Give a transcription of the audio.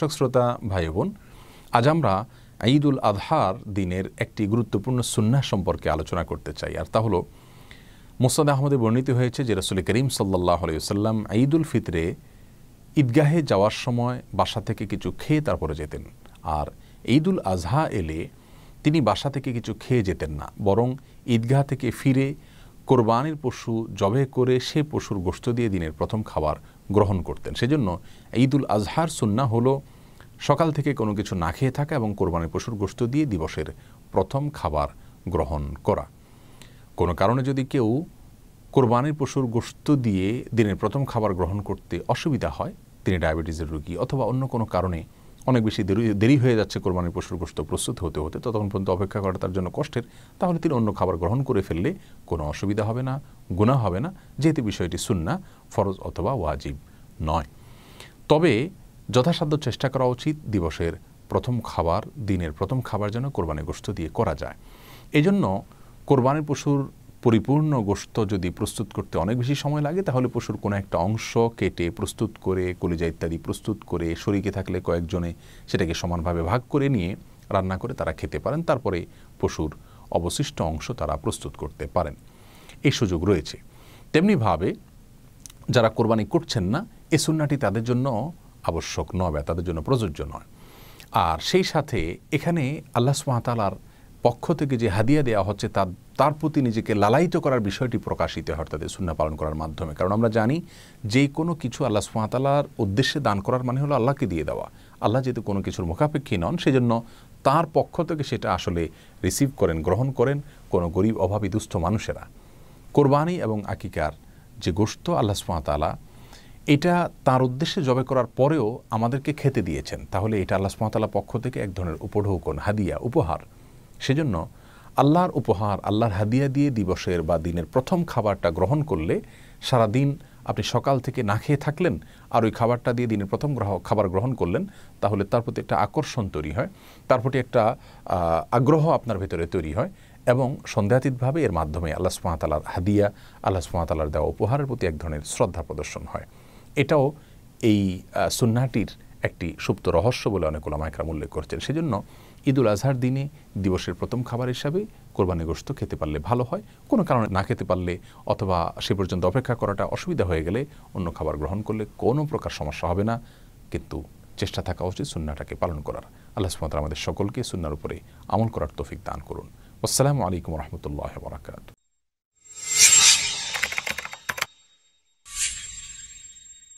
দর্শক শ্রোতা ভাই বোন, আজ আমরা ঈদুল আজহার দিনের একটি গুরুত্বপূর্ণ সুন্নাহ সম্পর্কে আলোচনা করতে চাই। আর তা হলো, মুসনাদ আহমদে বর্ণিত হয়েছে যে রাসূল করিম সাল্লাল্লাহু আলাইহি ওয়াসাল্লাম ঈদুল ফিতরে ঈদগাহে যাওয়ার সময় বাসা থেকে কিছু খেয়ে তারপরে যেতেন, আর ঈদুল আজহা এলে তিনি বাসা থেকে কিছু খেয়ে যেতেন না, বরং ঈদগাহ থেকে ফিরে কোরবানির পশু জবে করে সে পশুর গোশত দিয়ে দিনের প্রথম খাবার গ্রহণ করতেন। সেজন্য ঈদুল আজহার সুন্নাহ হলো সকাল থেকে কোনো কিছু না খেয়ে থাকা এবং কোরবানির পশুর গোশত দিয়ে দিবসের প্রথম খাবার গ্রহণ করা। কোনো কারণে যদি কেউ কোরবানির পশুর গোশত দিয়ে দিনের প্রথম খাবার গ্রহণ করতে অসুবিধা হয়, তিনি ডায়াবেটিসের রোগী অথবা অন্য কোনো কারণে অনেক বেশি দেরি হয়ে যাচ্ছে কোরবানির পশুর গোশত প্রস্তুত হতে হতে, ততক্ষণ পর্যন্ত অপেক্ষা করা তার জন্য কষ্টের, তাহলে তিনি অন্য খাবার গ্রহণ করে ফেললে কোনো অসুবিধা হবে না, গুনাহ হবে না, যেহেতু বিষয়টি সুন্নাহ, ফরজ অথবা ওয়াজিব নয়। তবে যথাসাধ্য চেষ্টা করা উচিত দিবসের প্রথম খাবার, দিনের প্রথম খাবার যেন কোরবানির গোশত দিয়ে করা যায়। এজন্য কোরবানির পশুর পরিপূর্ণ গোশত যদি প্রস্তুত করতে অনেক বেশি সময় লাগে, তাহলে পশুর কোনো একটা অংশ কেটে প্রস্তুত করে, কলিজা ইত্যাদি প্রস্তুত করে, শরীকে থাকলে কয়েকজনে সেটাকে সমানভাবে ভাগ করে নিয়ে রান্না করে তারা খেতে পারেন, তারপরে পশুর অবশিষ্ট অংশ তারা প্রস্তুত করতে পারেন, এই সুযোগ রয়েছে। তেমনিভাবে যারা কোরবানি করছেন না, এ সুন্নাহটি তাদের জন্য আবশ্যক নয় বা তাদের জন্য প্রযোজ্য নয়। আর সেই সাথে এখানে আল্লাহ সুবহানাহু ওয়া তাআলার পক্ষ থেকে যে হাদিয়া দেওয়া হচ্ছে তার প্রতি নিজেকে লালায়িত করার বিষয়টি প্রকাশিত হয় তাদের সুন্নাহ পালন করার মাধ্যমে। কারণ আমরা জানি যে কোনো কিছু আল্লাহ সুবহানাহু ওয়া তাআলার উদ্দেশ্যে দান করার মানে হলো আল্লাহকে দিয়ে দেওয়া। আল্লাহ যেহেতু কোনো কিছুর মুখাপেক্ষী নন, সেজন্য তার পক্ষ থেকে সেটা আসলে রিসিভ করেন, গ্রহণ করেন কোনো গরিব অভাবী দুস্থ মানুষেরা। কোরবানি এবং আকিকার যে গোশত আল্লাহ সুবহানাহু ওয়া তাআলা এটা তার উদ্দেশ্যে জবে করার পরেও আমাদেরকে খেতে দিয়েছেন, তাহলে এটা আল্লাহ সুবহানাহু ওয়া তাআলার পক্ষ থেকে এক ধরনের উপঢৌকন, হাদিয়া, উপহার। সেজন্য আল্লাহর উপহার, আল্লাহর হাদিয়া দিয়ে দিবসের বা দিনের প্রথম খাবারটা গ্রহণ করলে সারাদিন আপনি সকাল থেকে না খেয়ে থাকলেন আর ওই খাবারটা দিয়ে দিনের প্রথম খাবার গ্রহণ করলেন, তাহলে তার প্রতি একটা আকর্ষণ তৈরি হয়, তার প্রতি একটা আগ্রহ আপনার ভেতরে তৈরি হয় এবং সন্দেহাতীতভাবে এর মাধ্যমে আল্লাহ সুবহানাহু ওয়া তাআলার হাদিয়া, আল্লাহ সুবহানাহু ওয়া তাআলার দেওয়া উপহারের প্রতি এক ধরনের শ্রদ্ধা প্রদর্শন হয়। এটাও এই সুন্নাহটির একটি সুপ্ত রহস্য বলে অনেক উলামা ইকরাম উল্লেখ করছেন। সেজন্য ঈদুল আজহার দিনে দিবসের প্রথম খাবার হিসাবে কোরবানি গোশত খেতে পারলে ভালো হয়। কোনো কারণে না খেতে পারলে অথবা সে পর্যন্ত অপেক্ষা করাটা অসুবিধা হয়ে গেলে অন্য খাবার গ্রহণ করলে কোনো প্রকার সমস্যা হবে না, কিন্তু চেষ্টা থাকা উচিত সুন্নাহটাকে পালন করার। আল্লাহ সুবহানাহু ওয়া তাআলা আমাদের সকলকে সুন্নাহর উপরে আমল করার তৌফিক দান করুন। আসসালামু আলাইকুম ওয়া রাহমাতুল্লাহি ওয়া বারাকাতুহু।